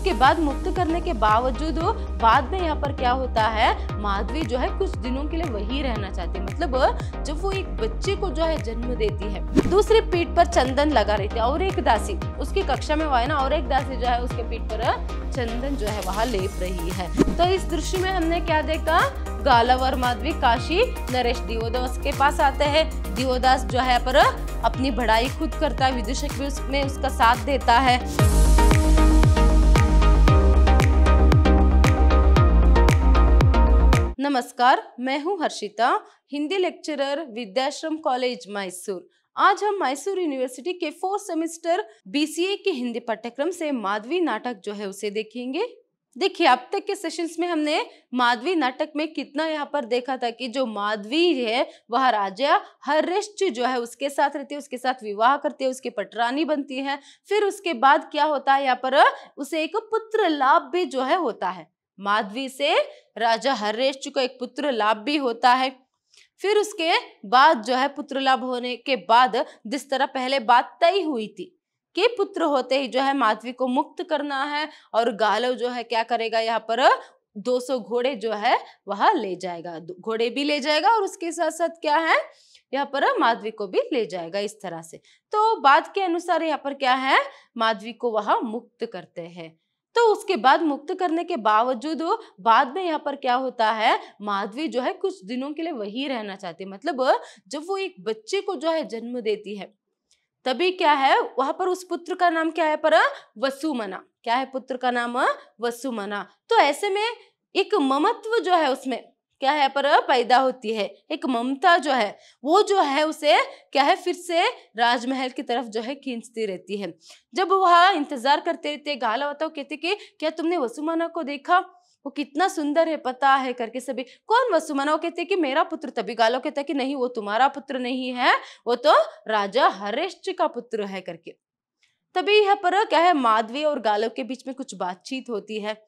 उसके बाद मुक्त करने के बावजूद बाद में यहाँ पर क्या होता है, माधवी जो है कुछ दिनों के लिए वही रहना चाहती है। मतलब जब वो एक बच्चे को जो है जन्म देती है, दूसरी पीठ पर चंदन लगा रहती है और एक दासी उसकी कक्षा में है ना, और एक दासी जो है उसके पीठ पर चंदन जो है वहाँ लेप रही है। तो इस दृश्य में हमने क्या देखा, गालव और माधवी काशी नरेश दिवोदास के पास आते हैं। दिवोदास जो है पर अपनी बढ़ाई खुद करता है, विदूषक भी उसमें उसका साथ देता है। नमस्कार, मैं हूं हर्षिता, हिंदी लेक्चरर, विद्याश्रम कॉलेज मैसूर। आज हम मैसूर यूनिवर्सिटी के 4th सेमेस्टर BCA के हिंदी पाठ्यक्रम से माधवी नाटक जो है उसे देखेंगे। देखिए, अब तक के सेशंस में हमने माधवी नाटक में कितना यहाँ पर देखा था कि जो माधवी है वह राजा हर्षच जो है उसके साथ रहती है, उसके साथ विवाह करती है, उसकी पटरानी बनती है। फिर उसके बाद क्या होता है, यहाँ पर उसे एक पुत्र लाभ भी जो है होता है। माधवी से राजा हर्षच को एक पुत्र लाभ भी होता है। फिर उसके बाद जो है पुत्र लाभ होने के बाद जिस तरह पहले बात तय हुई थी कि पुत्र होते ही जो है माधवी को मुक्त करना है और गालव जो है क्या करेगा, यहाँ पर 200 घोड़े जो है वह ले जाएगा, घोड़े भी ले जाएगा और उसके साथ साथ क्या है, यहाँ पर माधवी को भी ले जाएगा। इस तरह से तो बात के अनुसार यहाँ पर क्या है, माधवी को वह मुक्त करते हैं। तो उसके बाद मुक्त करने के बावजूद बाद में यहाँ पर क्या होता है, माधवी जो है कुछ दिनों के लिए वही रहना चाहती है। मतलब जब वो एक बच्चे को जो है जन्म देती है तभी क्या है, वहां पर उस पुत्र का नाम क्या है पर वसुमना। क्या है पुत्र का नाम, वसुमना। तो ऐसे में एक ममत्व जो है उसमें क्या है पर पैदा होती है, एक ममता जो है वो जो है उसे क्या है फिर से राजमहल की तरफ जो है खींचती रहती है। जब वह इंतजार करते रहते, गाला होता, कहते कि क्या तुमने वसुमना को देखा, वो कितना सुंदर है पता है करके। सभी कौन वसुमना, वो कहते कि मेरा पुत्र। तभी गालो कहता कि नहीं, वो तुम्हारा पुत्र नहीं है, वो तो राजा हर्षच का पुत्र है करके। तभी यहाँ पर क्या है, माधवी और गालव के बीच में कुछ बातचीत होती है।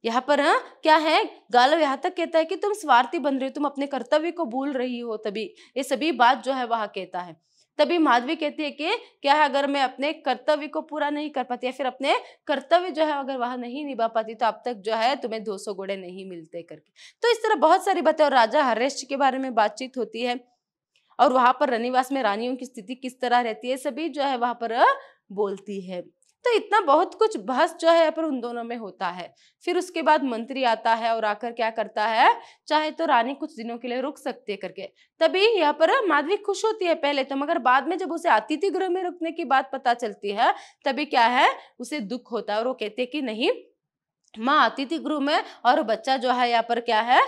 यहाँ पर क्या है, गालव यहाँ तक कहता है कि तुम स्वार्थी बन रही हो, तुम अपने कर्तव्य को भूल रही हो। तभी ये सभी बात जो है वह कहता है। तभी माधवी कहती है कि क्या है, अगर मैं अपने कर्तव्य को पूरा नहीं कर पाती या फिर अपने कर्तव्य जो है अगर वह नहीं निभा पाती तो अब तक जो है तुम्हें 200 घोड़े नहीं मिलते करके। तो इस तरह बहुत सारी बातें और राजा हर्षच के बारे में बातचीत होती है और वहां पर रनिवास में रानियों की स्थिति किस तरह रहती है, सभी जो है वहां पर बोलती है। तो इतना बहुत कुछ बहस जो है यहाँ पर उन दोनों में होता है। फिर उसके बाद मंत्री आता है और आकर क्या करता है, चाहे तो रानी कुछ दिनों के लिए रुक सकती है करके। तभी यहाँ पर माधवी खुश होती है पहले तो, मगर बाद में जब उसे अतिथि गृह में रुकने की बात पता चलती है तभी क्या है, उसे दुख होता है और वो कहते हैं कि नहीं, माँ अतिथि गृह में और बच्चा जो है यहाँ पर क्या है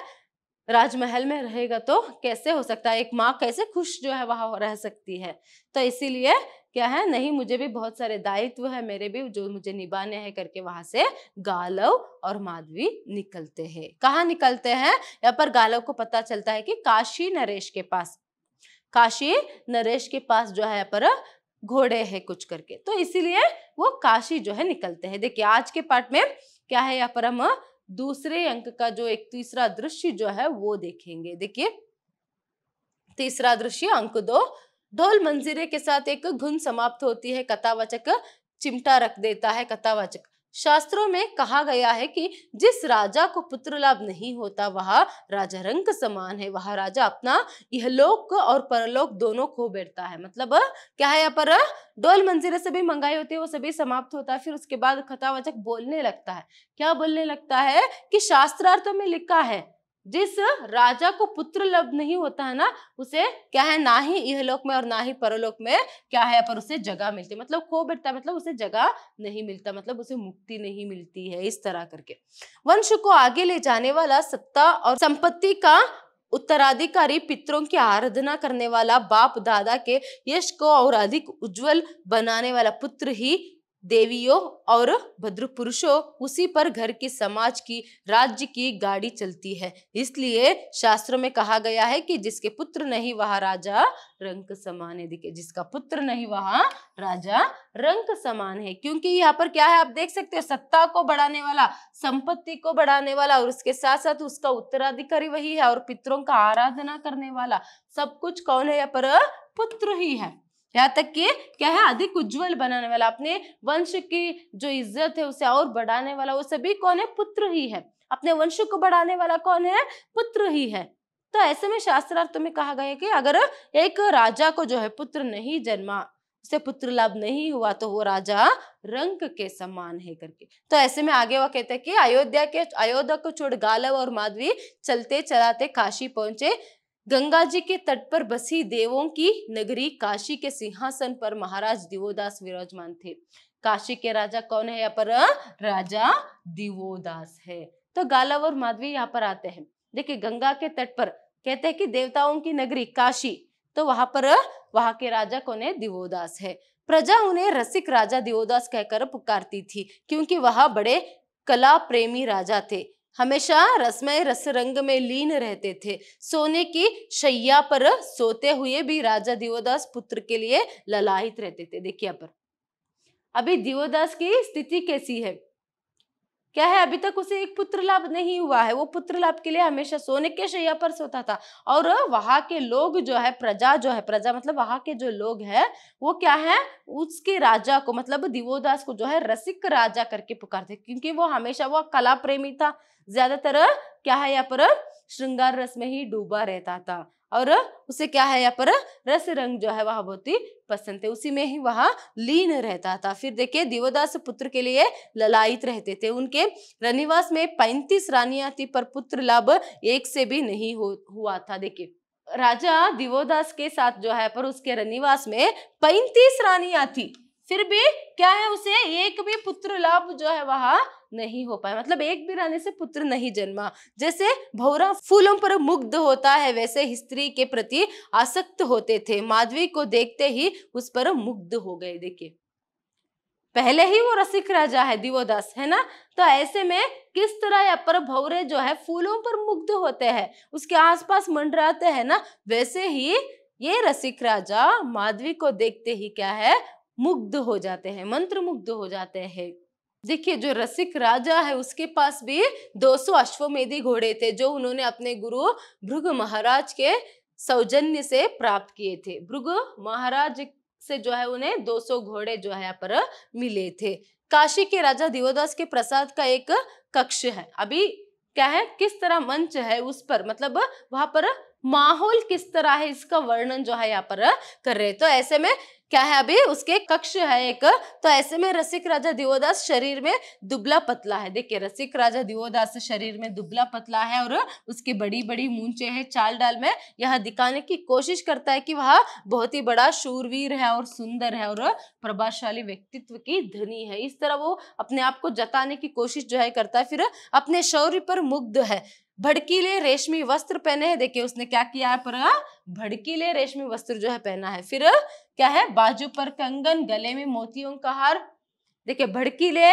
राजमहल में रहेगा तो कैसे हो सकता है, एक माँ कैसे खुश जो है वहां रह सकती है। तो इसीलिए क्या है, नहीं, मुझे भी बहुत सारे दायित्व है मेरे भी जो मुझे निभाने हैं करके वहां से गालव और माधवी निकलते हैं। कहाँ निकलते हैं, यहाँ पर गालव को पता चलता है कि काशी नरेश के पास, काशी नरेश के पास जो है यहाँ पर घोड़े है कुछ करके, तो इसीलिए वो काशी जो है निकलते हैं। देखिए आज के पाठ में क्या है, यहाँ पर हम दूसरे अंक का जो एक तीसरा दृश्य जो है वो देखेंगे। देखिए तीसरा दृश्य अंक 2, ढोल मंजीरे के साथ एक धुन समाप्त होती है, कथावाचक चिमटा रख देता है। कथावाचक, शास्त्रों में कहा गया है कि जिस राजा को पुत्र लाभ नहीं होता वह राजा रंक समान है, वह राजा अपना इहलोक और परलोक दोनों खो बैठता है। मतलब क्या है, यहाँ पर ढोल मंजीरे सभी मंगाई होती है, वो सभी समाप्त होता है। फिर उसके बाद कथावाचक बोलने लगता है, क्या बोलने लगता है कि शास्त्रार्थों में लिखा है जिस राजा को पुत्र लाभ नहीं होता है ना, उसे क्या है, ना ही इहलोक में और ना ही परलोक में क्या है पर उसे जगह मिलती है। मतलब खो बैठता है, मतलब उसे जगह नहीं मिलता, मतलब उसे मुक्ति नहीं मिलती है। इस तरह करके वंश को आगे ले जाने वाला, सत्ता और संपत्ति का उत्तराधिकारी, पितरों की आराधना करने वाला, बाप दादा के यश को और अधिक उज्जवल बनाने वाला पुत्र ही देवियों और भद्र पुरुषों, उसी पर घर की, समाज की, राज्य की गाड़ी चलती है। इसलिए शास्त्रों में कहा गया है कि जिसके पुत्र नहीं वह राजा रंक समान है। देखिए जिसका पुत्र नहीं वह राजा रंक समान है, क्योंकि यहाँ पर क्या है आप देख सकते हो, सत्ता को बढ़ाने वाला, संपत्ति को बढ़ाने वाला और उसके साथ साथ उसका उत्तराधिकारी वही है और पितरों का आराधना करने वाला, सब कुछ कौन है यहाँ पर, पुत्र ही है। यहाँ तक कि क्या है, अधिक उज्जवल बनाने वाला, अपने वंश की जो इज्जत है उसे और बढ़ाने वाला, वो सभी कौन है? पुत्र ही है। अपने वंश को बढ़ाने वाला कौन है? पुत्र ही है। तो ऐसे में शास्त्रार्थ में कहा गया है कि अगर एक राजा को जो है पुत्र नहीं जन्मा, उसे पुत्र लाभ नहीं हुआ, तो वो राजा रंक के समान है करके। तो ऐसे में आगे वो कहते हैं कि अयोध्या को छोड़ गालव और माधवी चलते चलाते काशी पहुंचे। गंगा जी के तट पर बसी देवों की नगरी काशी के सिंहासन पर महाराज दिवोदास विराजमान थे। काशी के राजा कौन है? यहाँ पर राजा दिवोदास है। तो गालव और माधवी यहाँ पर आते हैं। देखिए, गंगा के तट पर कहते हैं कि देवताओं की नगरी काशी, तो वहां पर वहां के राजा कौन है? दिवोदास है। प्रजा उन्हें रसिक राजा दिवोदास कहकर पुकारती थी, क्योंकि वह बड़े कला प्रेमी राजा थे। हमेशा रसमय रस रंग में लीन रहते थे। सोने की शैया पर सोते हुए भी राजा दिवोदास पुत्र के लिए ललायित रहते थे। देखिए यहाँ पर अभी दिवोदास की स्थिति कैसी है? क्या है? अभी तक उसे एक पुत्र लाभ नहीं हुआ है। वो पुत्र लाभ के लिए हमेशा सोने के शैया पर सोता था। और वहां के लोग जो है, प्रजा मतलब वहां के जो लोग हैं, वो क्या है? उसके राजा को मतलब दिवोदास को जो है रसिक राजा करके पुकारते, क्योंकि वो हमेशा वो कला प्रेमी था। ज्यादातर क्या है यहाँ पर? श्रृंगार रस में ही डूबा रहता था। और उसे क्या है यहाँ पर? रस रंग जो है वह बहुत ही पसंद थे, उसी में ही वह लीन रहता था। फिर देखिए, दिवोदास पुत्र के लिए ललायित रहते थे। उनके रनिवास में 35 रानियां थी, पर पुत्र लाभ एक से भी नहीं हुआ था। देखिए, राजा दिवोदास के साथ जो है पर उसके रनिवास में 35 रानियां थी, फिर भी क्या है? उसे एक भी पुत्र लाभ जो है वह नहीं हो पाया, मतलब एक भी रानी से पुत्र नहीं जन्मा। जैसे भौरा फूलों पर मुग्ध होता है, वैसे स्त्री के प्रति आसक्त होते थे। माधवी को देखते ही उस पर मुग्ध हो गए। देखिए, पहले ही वो रसिक राजा है दिवोदास, है ना? तो ऐसे में किस तरह यहाँ पर भौरे जो है फूलों पर मुग्ध होते हैं, उसके आसपास मंडराते हैं ना, वैसे ही ये रसिक राजा माधवी को देखते ही क्या है? मुग्ध हो जाते हैं, मंत्र मुग्ध हो जाते हैं। देखिए, जो रसिक राजा है उसके पास भी 200 अश्वमेधी घोड़े थे, जो उन्होंने अपने गुरु भृगु महाराज के सौजन्य से प्राप्त किए थे। भृगु महाराज से जो है उन्हें 200 घोड़े जो है यहाँ पर मिले थे। काशी के राजा दिवोदास के प्रसाद का एक कक्ष है। अभी क्या है? किस तरह मंच है उस पर, मतलब वहां पर माहौल किस तरह है, इसका वर्णन जो है यहाँ पर कर रहे। तो ऐसे में क्या है? अभी उसके कक्ष है एक। तो ऐसे में रसिक राजा दिवोदास शरीर में दुबला पतला है। देखिए, रसिक राजा दिवोदास शरीर में दुबला पतला है और उसकी बड़ी बड़ी मूंछें हैं। चाल डाल में यह दिखाने की कोशिश करता है कि वह बहुत ही बड़ा शूरवीर है और सुंदर है और प्रभावशाली व्यक्तित्व की धनी है। इस तरह वो अपने आप को जताने की कोशिश जो है करता है। फिर अपने शौर्य पर मुग्ध है। भड़कीले रेशमी वस्त्र पहने हैं। देखिए, उसने क्या किया पर? भड़कीले रेशमी वस्त्र जो है पहना है। फिर क्या है? बाजू पर कंगन, गले में मोतियों का हार। देखिए, भड़कीले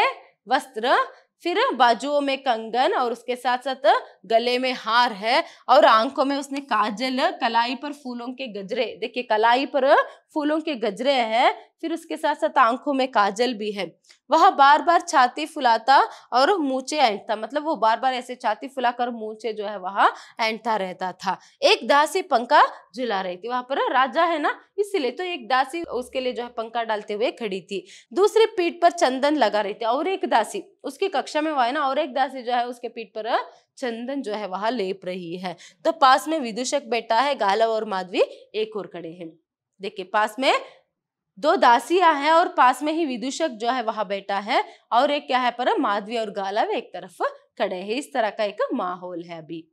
वस्त्र, फिर बाजुओं में कंगन और उसके साथ साथ गले में हार है, और आंखों में उसने काजल, कलाई पर फूलों के गजरे। देखिए, कलाई पर फूलों के गजरे हैं, फिर उसके साथ साथ आंखों में काजल भी है। वह बार बार छाती फुलाता और मूंछें ऐंठता, मतलब वो बार बार ऐसे छाती फुलाकर मूंछें जो है वहां ऐंठता रहता था। एक दासी पंखा झुला रही थी, वहां पर राजा है ना, इसीलिए तो एक दासी उसके लिए जो है पंखा डालते हुए खड़ी थी। दूसरी पीठ पर चंदन लगा रही थी, और एक दासी उसकी कक्षा में वो है ना, और एक दासी जो है उसके पीठ पर चंदन जो है वहां लेप रही है। तो पास में विदूषक बैठा है, गालव और माधवी एक और खड़े हैं। देखिए, पास में 2 दासियां हैं और पास में ही विदूषक जो है वहां बैठा है, और एक क्या है पर? माधवी और गालव एक तरफ खड़े हैं। इस तरह का एक माहौल है। अभी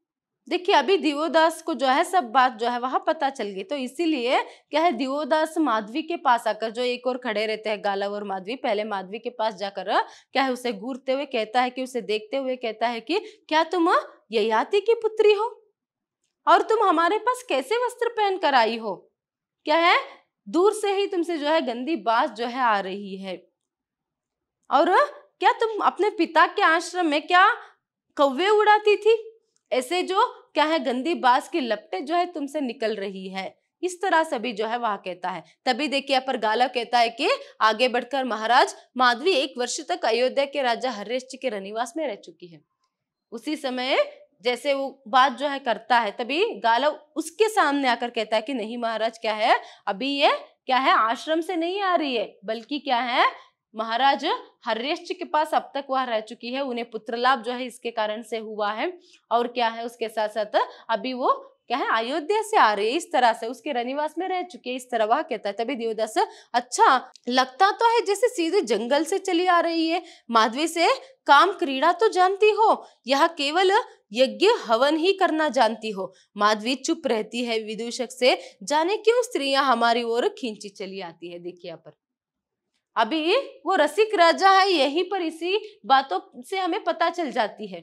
देखिए, अभी दिवोदास को जो है सब बात जो है वहां पता चल गई, तो इसीलिए क्या है, दिवोदास माधवी के पास आकर, जो एक और खड़े रहते हैं गालव और माधवी, पहले माधवी के पास जाकर क्या है उसे घूरते हुए कहता है कि, उसे देखते हुए कहता है कि क्या तुम ययाति की पुत्री हो, और तुम हमारे पास कैसे वस्त्र पहन कर आई हो? क्या है, दूर से ही तुमसे जो है गंदी बात जो है आ रही है, और क्या तुम अपने पिता के आश्रम में क्या कौवे उड़ाती थी? ऐसे जो क्या है गंदी बात की लपटें जो है तुमसे निकल रही है। इस तरह से भी जो है वह कहता है। तभी देखिए यहाँ पर गालव कहता है कि आगे बढ़कर, महाराज, माधवी 1 वर्ष तक अयोध्या के राजा हर्ष के रनिवास में रह चुकी है। उसी समय जैसे वो बात जो है करता है, तभी गालव उसके सामने आकर कहता है कि नहीं महाराज, क्या है, अभी ये क्या है, आश्रम से नहीं आ रही है, बल्कि क्या है, महाराज हर्यश्च के पास अब तक वह रह चुकी है, उन्हें पुत्र लाभ जो है इसके कारण से हुआ है। और क्या है, उसके साथ साथ अभी वो क्या है, अयोध्या से आ रही है, इस तरह से उसके रनिवास में रह चुके, इस तरह वह कहता है। तभी दिवोदास, अच्छा लगता तो है जैसे सीधे जंगल से चली आ रही है, माधवी से काम क्रीड़ा तो जानती हो, यह केवल यज्ञ हवन ही करना जानती हो। माधवी चुप रहती है विदूषक से, जाने क्यों स्त्रियां हमारी ओर खींची चली आती है। देखिए यहाँ पर अभी वो रसिक राजा है, यहीं पर इसी बातों से हमें पता चल जाती है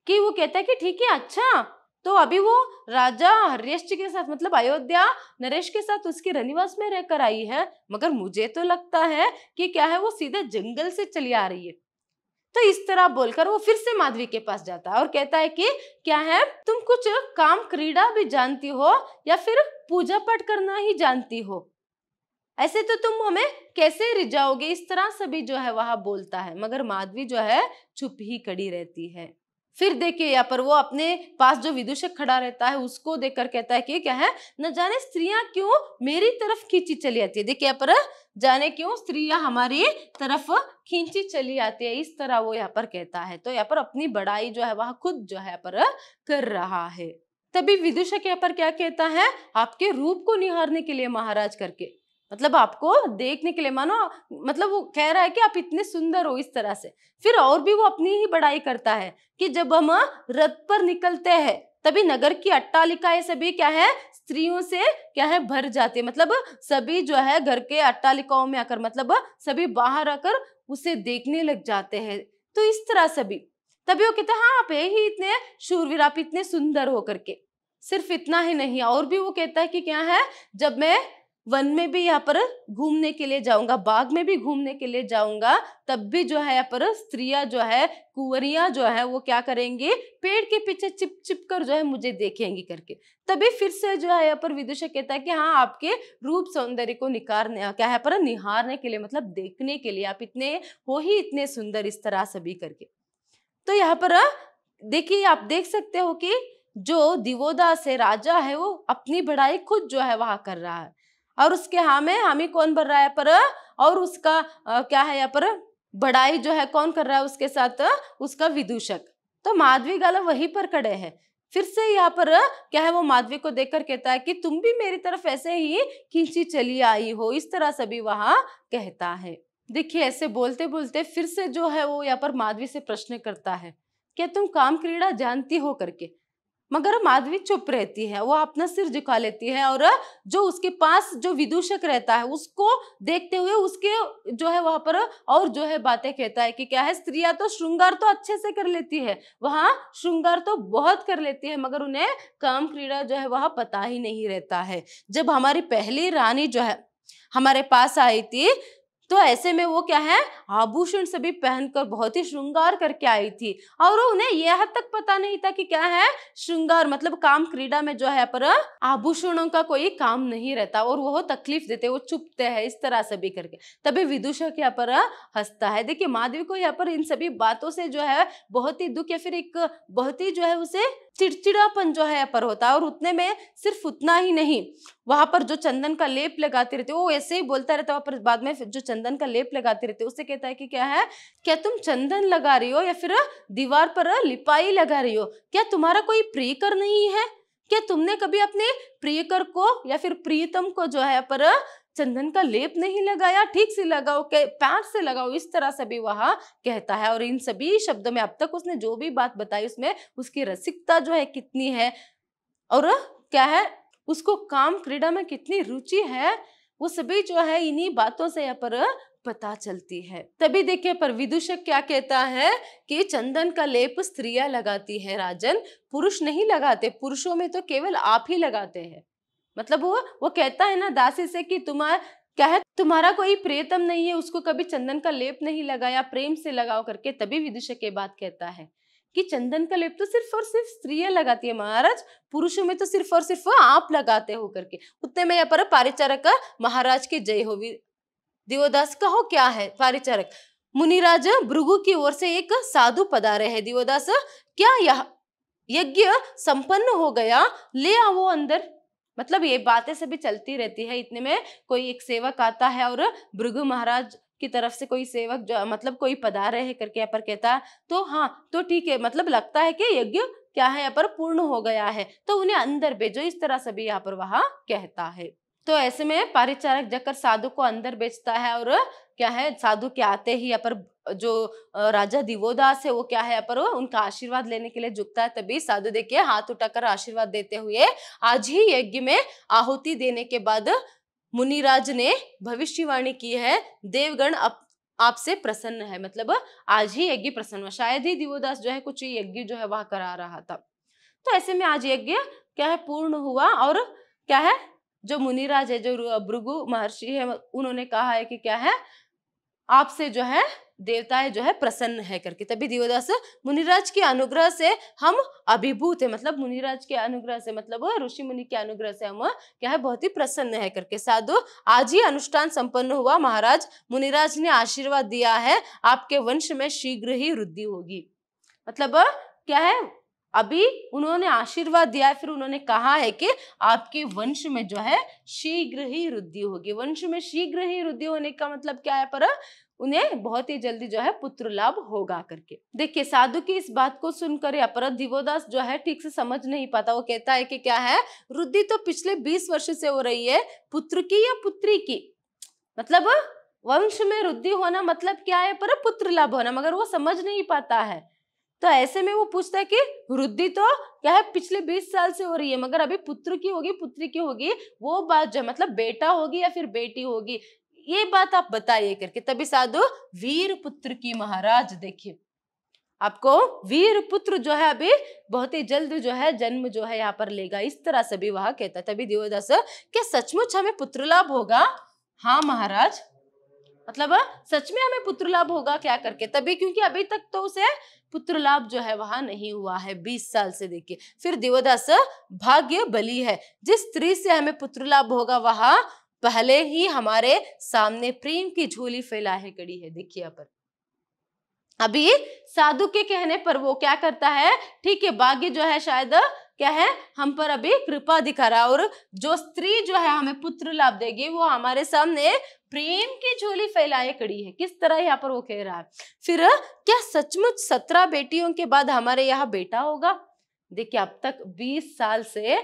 कि वो कहता है कि ठीक है, अच्छा तो अभी वो राजा हर्यश्च के साथ, मतलब अयोध्या नरेश के साथ उसके रनिवास में रहकर आई है, मगर मुझे तो लगता है कि क्या है, वो सीधे जंगल से चली आ रही है। तो इस तरह बोलकर वो फिर से माधवी के पास जाता है और कहता है कि क्या है, तुम कुछ काम क्रीड़ा भी जानती हो या फिर पूजा पाठ करना ही जानती हो, ऐसे तो तुम हमें कैसे रिझाओगे, इस तरह सभी जो है वह बोलता है। मगर माधवी जो है चुप ही खड़ी रहती है। फिर देखिए यहाँ पर वो अपने पास जो विदूषक खड़ा रहता है उसको देखकर कहता है कि क्या है, न जाने स्त्रियां क्यों मेरी तरफ खींची चली आती है। देखिए यहाँ पर, जाने क्यों स्त्रियां हमारी तरफ खींची चली आती है, इस तरह वो यहाँ पर कहता है। तो यहाँ पर अपनी बड़ाई जो है वह खुद जो है यहाँ पर कर रहा है। तभी विदूषक यहाँ पर क्या कहता है, आपके रूप को निहारने के लिए महाराज करके, मतलब आपको देखने के लिए, मानो मतलब वो कह रहा है कि आप इतने सुंदर हो, इस तरह से। फिर और भी वो अपनी ही बड़ाई करता है कि जब हम रथ पर निकलते हैं तभी नगर की अट्टालिकाएं सभी क्या है, स्त्रियों से क्या है भर जाती है, मतलब सभी जो है घर के अट्टालिकाओं में आकर, मतलब सभी बाहर आकर उसे देखने लग जाते हैं। तो इस तरह सभी, तभी वो कहते हैं हाँ आप ही इतने शूरवीर, आप इतने सुंदर हो करके। सिर्फ इतना ही नहीं, और भी वो कहता है कि क्या है, जब मैं वन में भी यहाँ पर घूमने के लिए जाऊंगा, बाग में भी घूमने के लिए जाऊंगा, तब भी जो है यहाँ पर स्त्रियां जो है, कुंवरियां जो है, वो क्या करेंगी, पेड़ के पीछे चिप चिप कर जो है मुझे देखेंगी करके। तभी फिर से जो है यहाँ पर विदूषक कहता है कि हाँ आपके रूप सौंदर्य को निखारने, क्या है पर निहारने के लिए, मतलब देखने के लिए, आप इतने हो ही इतने सुंदर, इस तरह सभी करके। तो यहाँ पर देखिए, आप देख सकते हो कि जो दिवोदास है, राजा है, वो अपनी बड़ाई खुद जो है वहां कर रहा है, और उसके हामी कौन बन रहा है पर, और उसका क्या है यहाँ पर बड़ाई जो है कौन कर रहा है उसके साथ, उसका विदूषक। तो माधवी गाला वहीं पर खड़े हैं। फिर से यहाँ पर क्या है, वो माधवी को देखकर कहता है कि तुम भी मेरी तरफ ऐसे ही खींची चली आई हो, इस तरह सभी वहां कहता है। देखिए ऐसे बोलते बोलते फिर से जो है वो यहाँ पर माधवी से प्रश्न करता है, क्या तुम काम क्रीड़ा जानती हो करके। मगर माधवी चुप रहती है, वो अपना सिर झुका लेती है, और जो उसके पास जो विदूषक रहता है उसको देखते हुए उसके जो है वहां पर और जो है बातें कहता है कि क्या है, स्त्रियां तो श्रृंगार तो अच्छे से कर लेती है, वहां श्रृंगार तो बहुत कर लेती है, मगर उन्हें काम क्रीड़ा जो है वह पता ही नहीं रहता है। जब हमारी पहली रानी जो है हमारे पास आई थी, तो ऐसे में वो क्या है, आभूषण सभी पहनकर बहुत ही श्रृंगार करके आई थी, और उन्हें यह तक पता नहीं था कि क्या है श्रृंगार, मतलब काम क्रीड़ा में जो है पर आभूषणों का कोई काम नहीं रहता, और वो तकलीफ देते, वो चुपते हैं, इस तरह सभी करके। तभी विदूषक यहाँ पर हंसता है। देखिए माधवी को यहाँ पर इन सभी बातों से जो है बहुत ही दुख, या फिर एक बहुत ही जो है उसे चिड़चिड़ापन जो है यहाँ पर होता है। और उतने में सिर्फ उतना ही नहीं, वहां पर जो चंदन का लेप लगाते रहते, वो ऐसे ही बोलता रहता है, वहां पर बाद में जो चंदन का लेप लगाते रहते, उससे कहता है कि क्या है, क्या तुम चंदन लगा रही हो या फिर दीवार पर लिपाई लगा रही हो, क्या तुम्हारा कोई प्रियकर नहीं है, क्या तुमने कभी अपने प्रियकर को या फिर प्रियतम को जो है पर चंदन का लेप नहीं लगाया, ठीक से लगाओ, प्यार से लगाओ, इस तरह से भी वह कहता है। और इन सभी शब्दों में अब तक उसने जो भी बात बताई उसमें उसकी रसिकता जो है कितनी है, और क्या है उसको काम क्रीड़ा में कितनी रुचि है, वो सभी जो है इन्हीं बातों से यहाँ पर पता चलती है। तभी देखिए पर विदूषक क्या कहता है कि चंदन का लेप स्त्रियां लगाती है राजन, पुरुष नहीं लगाते, पुरुषों में तो केवल आप ही लगाते हैं। मतलब वो कहता है ना दासी से कि तुम्हारा क्या है, तुम्हारा कोई प्रियतम नहीं है, उसको कभी चंदन का लेप नहीं लगाया, प्रेम से लगाओ करके। तभी विदूषक ये बात कहता है कि चंदन का लेप तो सिर्फ और सिर्फ स्त्रियां लगाती है महाराज, पुरुषों में तो सिर्फ और सिर्फ आप लगाते हो करके। उतने में यहाँ पर पारिचारक महाराज की जय हो। दिवोदास कहो क्या है पारिचारक, मुनिराज भृगु की ओर से एक साधु पधारे हैं। दिवोदास क्या यह यज्ञ संपन्न हो गया, ले आओ अंदर। मतलब ये बातें सभी चलती रहती है। इतने में कोई एक सेवक आता है और भृगु महाराज की तरफ से कोई सेवक जो मतलब कोई पधारे है करके यहाँ पर कहता है, तो हाँ तो ठीक है, मतलब लगता है कि यज्ञ क्या है यहाँ पर पूर्ण हो गया है, तो उन्हें अंदर भेजो, इस तरह से भी यहाँ पर वहां कहता है। तो ऐसे में परिचारक जाकर साधु को अंदर भेजता है और क्या है, साधु के आते ही यहाँ पर जो राजा दिवोदास है वो क्या है यहाँ पर उनका आशीर्वाद लेने के लिए झुकता है। तभी साधु देखिए हाथ उठाकर आशीर्वाद देते हुए, आज ही यज्ञ में आहुति देने के बाद मुनिराज ने भविष्यवाणी की है, देवगण आपसे प्रसन्न है, मतलब आज ही यज्ञ प्रसन्न हुआ। शायद ही दिवोदास जो है कुछ यज्ञ जो है वह करा रहा था। तो ऐसे में आज यज्ञ क्या है पूर्ण हुआ और क्या है जो मुनिराज है, जो भृगु महर्षि है, उन्होंने कहा है कि क्या है आपसे जो है देवताएं जो है प्रसन्न है करके। तभी दिवोदास मुनिराज के अनुग्रह से हम अभिभूत है, मतलब मुनिराज के अनुग्रह से मतलब ऋषि मुनि के अनुग्रह से हम क्या है बहुत ही प्रसन्न है करके। साधु आज ही अनुष्ठान संपन्न हुआ महाराज, मुनिराज ने आशीर्वाद दिया है आपके वंश में शीघ्र ही वृद्धि होगी। मतलब क्या है अभी उन्होंने आशीर्वाद दिया है, फिर उन्होंने कहा है कि आपके वंश में जो है शीघ्र ही वृद्धि होगी। वंश में शीघ्र ही वृद्धि होने का मतलब क्या है, पर उन्हें बहुत ही जल्दी जो है पुत्र लाभ होगा करके। देखिए साधु की इस बात को सुनकर अपराध दिवोदास जो है ठीक से समझ नहीं पाता। वो कहता है कि क्या है वृद्धि तो पिछले 20 वर्ष से हो रही है, पुत्र की या पुत्री की, मतलब वंश में वृद्धि होना मतलब क्या है, पर पुत्र लाभ होना, मगर वो समझ नहीं पाता है। तो ऐसे में वो पूछता है कि वृद्धि तो क्या है पिछले 20 साल से हो रही है, मगर अभी पुत्र की होगी पुत्री की होगी, वो बात जो मतलब बेटा होगी या फिर बेटी होगी, ये बात आप बताइए करके। तभी साधु वीर पुत्र की महाराज, देखिए आपको वीर पुत्र जो है अभी बहुत ही जल्द जो है जन्म जो है यहाँ पर लेगा, इस तरह से भी वह कहता है। तभी दिवोदास क्या सचमुच हमें पुत्र लाभ होगा? हाँ महाराज, मतलब सच में हमें पुत्र लाभ होगा क्या करके। तभी क्योंकि अभी तक तो उसे पुत्र लाभ जो है वहां नहीं हुआ है 20 साल से। देखिए फिर दिवोदास भाग्य बली है, जिस स्त्री से हमें पुत्र लाभ होगा वहां पहले ही हमारे सामने प्रेम की झोली फैलाए खड़ी है। देखिए यहाँ पर अभी साधु के कहने पर वो क्या करता है, ठीक है भाग्य जो है शायद क्या है हम पर अभी कृपा दिखा रहा है, और जो स्त्री जो है हमें पुत्र लाभ देगी वो हमारे सामने प्रेम की झोली फैलाए खड़ी है। किस तरह यहाँ पर वो कह रहा है। फिर क्या सचमुच 17 बेटियों के बाद हमारे यहाँ बेटा होगा? देखिए अब तक 20 साल से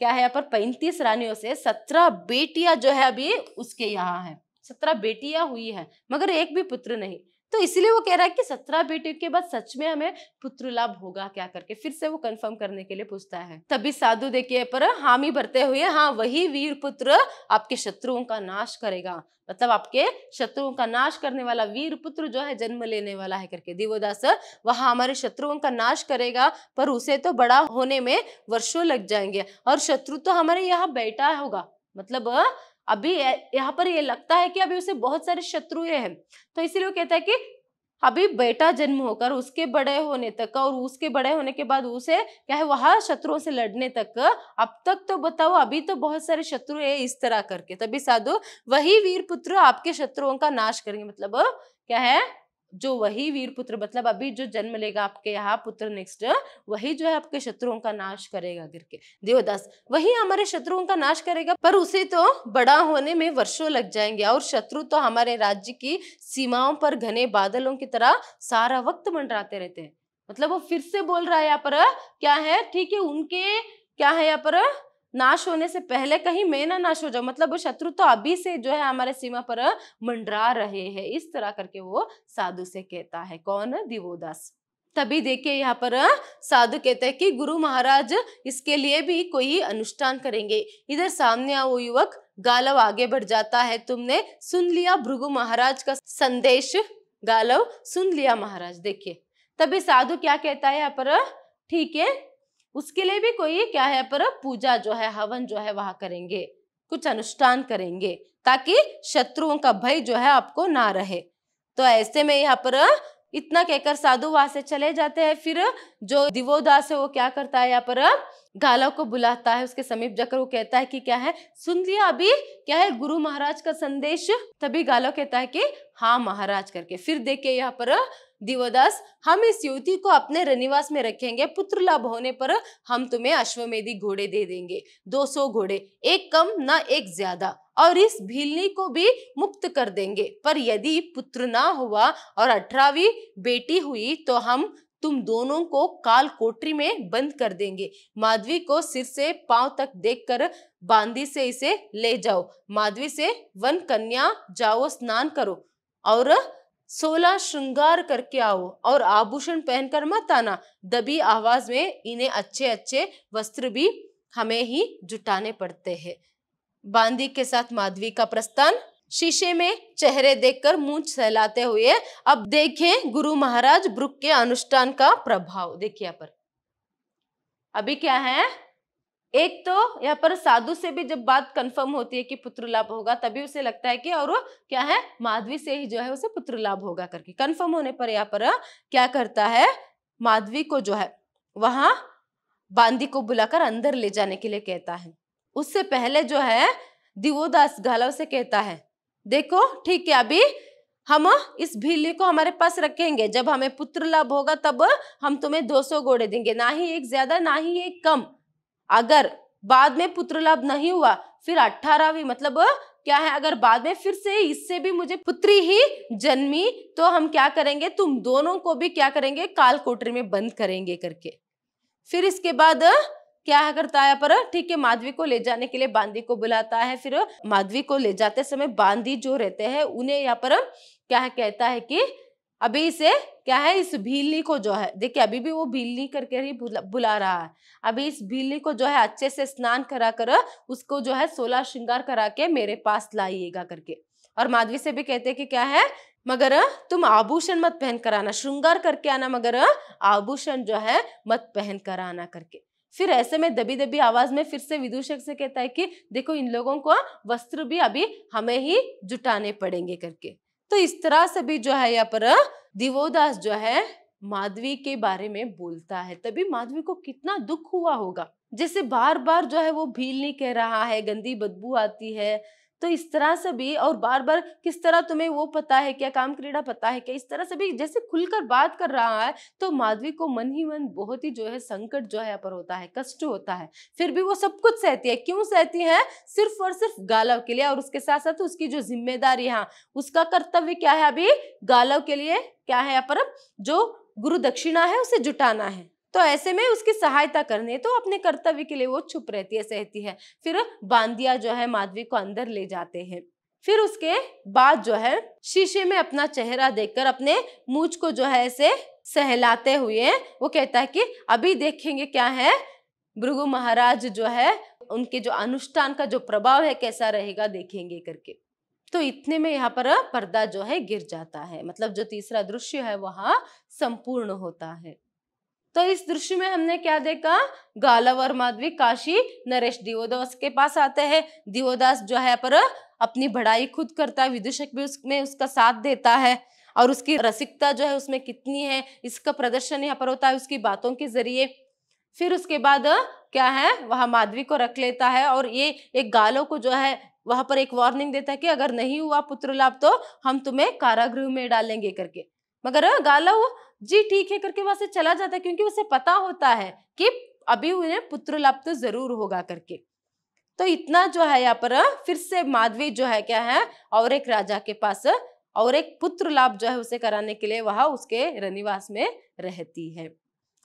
क्या है यहाँ पर 35 रानियों से 17 बेटियां जो है अभी उसके यहाँ है, 17 बेटियां हुई है मगर एक भी पुत्र नहीं। तो इसीलिए वो कह रहा है कि 17 बेटियों के बाद सच में हमें पुत्र लाभ होगा क्या करके, फिर से वो कंफर्म करने के लिए पूछता है। तभी साधु देखिए पर हामी भरते हुए, हाँ वही वीर पुत्र आपके शत्रुओं का नाश करेगा, मतलब आपके शत्रुओं का नाश करने वाला वीर पुत्र जो है जन्म लेने वाला है करके। दिवोदास वह हमारे शत्रुओं का नाश करेगा, पर उसे तो बड़ा होने में वर्षों लग जाएंगे, और शत्रु तो हमारे यहाँ बेटा होगा, मतलब अभी यहाँ पर ये लगता है कि अभी उसे बहुत सारे शत्रुएं हैं। तो इसीलिए वो कहता है कि अभी बेटा जन्म होकर उसके बड़े होने तक और उसके बड़े होने के बाद उसे क्या है वहां शत्रुओं से लड़ने तक, अब तक तो बताओ अभी तो बहुत सारे शत्रु है, इस तरह करके। तभी साधु वही वीर पुत्र आपके शत्रुओं का नाश करेंगे, मतलब क्या है जो वही वीर पुत्र मतलब अभी जो जन्म लेगा आपके यहाँ पुत्र नेक्स्ट, वही जो है आपके शत्रुओं का नाश करेगा करके। देवदास वही हमारे शत्रुओं का नाश करेगा, पर उसे तो बड़ा होने में वर्षों लग जाएंगे, और शत्रु तो हमारे राज्य की सीमाओं पर घने बादलों की तरह सारा वक्त मंडराते रहते हैं। मतलब वो फिर से बोल रहा है यहाँ पर क्या है, ठीक है उनके क्या है यहाँ पर नाश होने से पहले कहीं मैं ना नाश हो जाऊं, मतलब वो शत्रु तो अभी से जो है हमारे सीमा पर मंडरा रहे हैं, इस तरह करके वो साधु से कहता है। कौन? दिवोदास। तभी देखिए यहाँ पर साधु कहते हैं कि गुरु महाराज इसके लिए भी कोई अनुष्ठान करेंगे। इधर सामने वो युवक गालव आगे बढ़ जाता है, तुमने सुन लिया भृगु महाराज का संदेश? गालव सुन लिया महाराज। देखिए तभी साधु क्या कहता है यहाँ पर, ठीक है उसके लिए भी कोई क्या है पर पूजा जो है हवन जो है वहां करेंगे, कुछ अनुष्ठान करेंगे ताकि शत्रुओं का भय जो है आपको ना रहे। तो ऐसे में यहाँ पर इतना कहकर साधु वहां से चले जाते हैं। फिर जो दिवोदास है वो क्या करता है यहाँ पर गालव को बुलाता है, उसके समीप जाकर वो कहता है कि क्या है सुन लिया अभी क्या है गुरु महाराज का संदेश? तभी गालव कहता है कि हाँ महाराज करके। फिर देखिए यहाँ पर दिवोदास, हम इस युवती को अपने रनिवास में रखेंगे, पुत्र लाभ होने पर हम तुम्हें अश्वमेधी घोड़े दे देंगे, 200 घोड़े, एक कम ना एक ज्यादा, और इस भीलनी को भी मुक्त कर देंगे। पर यदि पुत्र ना हुआ और 18वीं बेटी हुई तो हम तुम दोनों को काल कोठरी में बंद कर देंगे। माधवी को सिर से पांव तक देखकर बांदी से इसे ले जाओ। माधवी से वन कन्या जाओ, स्नान करो और 16 श्रृंगार करके आओ और आभूषण पहनकर मत आना। दबी आवाज में इन्हें अच्छे अच्छे वस्त्र भी हमें ही जुटाने पड़ते हैं। बांदी के साथ माधवी का प्रस्थान। शीशे में चेहरे देखकर मूंछ सहलाते हुए अब देखें गुरु महाराज ब्रुक के अनुष्ठान का प्रभाव। देखिए यहाँ पर अभी क्या है, एक तो यहाँ पर साधु से भी जब बात कंफर्म होती है कि पुत्र लाभ होगा तभी उसे लगता है कि और क्या है, माधवी से ही जो है उसे पुत्र लाभ होगा करके कंफर्म होने पर यहाँ पर क्या करता है, माधवी को जो है वहां बांदी को बुलाकर अंदर ले जाने के लिए कहता है। उससे पहले जो है दिवोदास गालव से कहता है, देखो ठीक है, अभी हम इस भीली को हमारे पास रखेंगे, जब हमें पुत्र लाभ होगा तब हम तुम्हें 200 घोड़े देंगे, ना ही एक ज्यादा ना ही एक कम। अगर बाद में पुत्र लाभ नहीं हुआ फिर 18वीं मतलब क्या है, अगर बाद में फिर से इससे भी मुझे पुत्री ही जन्मी तो हम क्या करेंगे, तुम दोनों को भी क्या करेंगे, काल कोठरी में बंद करेंगे करके। फिर इसके बाद क्या करता है पर, ठीक है, माधवी को ले जाने के लिए बांदी को बुलाता है। फिर माधवी को ले जाते समय बांदी जो रहते हैं उन्हें यहाँ पर क्या है, कहता है कि अभी इसे क्या है, इस भीलनी को जो है, देखिए अभी भी वो भीलनी करके ही बुला रहा है, अभी इस भीलनी को जो है अच्छे से स्नान करा कर उसको जो है 16 श्रृंगार करा के मेरे पास लाइएगा करके। और माधवी से भी कहते हैं कि क्या है, मगर तुम आभूषण मत पहन कर आना, श्रृंगार करके आना, मगर आभूषण जो है मत पहन कर आना करके। फिर ऐसे में दबी दबी आवाज में फिर से विदूषक से कहता है कि देखो इन लोगों को वस्त्र भी अभी हमें ही जुटाने पड़ेंगे करके। तो इस तरह से भी जो है यहाँ पर दिवोदास जो है माधवी के बारे में बोलता है। तभी माधवी को कितना दुख हुआ होगा, जैसे बार बार जो है वो भील नहीं कह रहा है, गंदी बदबू आती है, तो इस तरह से भी, और बार बार किस तरह तुम्हें वो पता है क्या, काम क्रीड़ा पता है क्या, इस तरह से भी जैसे खुलकर बात कर रहा है। तो माधवी को मन ही मन बहुत ही जो है संकट जो है यहाँ पर होता है, कष्ट होता है। फिर भी वो सब कुछ सहती है। क्यों सहती है? सिर्फ और सिर्फ गालव के लिए, और उसके साथ साथ उसकी जो जिम्मेदारी है, उसका कर्तव्य क्या है, अभी गालव के लिए क्या है यहाँ पर, जो गुरु दक्षिणा है उसे जुटाना है। तो ऐसे में उसकी सहायता करनी है, तो अपने कर्तव्य के लिए वो चुप रहती है, सहती है। फिर बांदिया जो है माधवी को अंदर ले जाते हैं। फिर उसके बाद जो है शीशे में अपना चेहरा देखकर अपने मूंछ को जो है ऐसे सहलाते हुए वो कहता है कि अभी देखेंगे क्या है, भृगु महाराज जो है उनके जो अनुष्ठान का जो प्रभाव है कैसा रहेगा, देखेंगे करके। तो इतने में यहाँ पर पर्दा जो है गिर जाता है, मतलब जो तीसरा दृश्य है वहां संपूर्ण होता है। तो इस दृश्य में हमने क्या देखा, गालव और माधवी काशी नरेश दिवोदास के पास आते हैं। दिवोदास जो है पर अपनी बढ़ाई खुद करता है, विदूषक भी उसमें उसका साथ देता है, और उसकी रसिकता जो है उसमें कितनी है इसका प्रदर्शन यहाँ पर होता है उसकी बातों के जरिए। फिर उसके बाद क्या है, वहां माधवी को रख लेता है, और ये एक गालव को जो है वहां पर एक वार्निंग देता है कि अगर नहीं हुआ पुत्र लाभ तो हम तुम्हें कारागृह में डालेंगे करके। मगर गालव जी ठीक है करके वहां से चला जाता है, क्योंकि उसे पता होता है कि अभी उन्हें पुत्र लाभ तो जरूर होगा करके। तो इतना जो है यहाँ पर फिर से माधवी जो है क्या है, और एक राजा के पास और एक पुत्र लाभ जो है उसे कराने के लिए वहां उसके रनिवास में रहती है।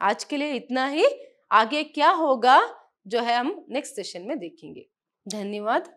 आज के लिए इतना ही, आगे क्या होगा जो है हम नेक्स्ट सेशन में देखेंगे। धन्यवाद।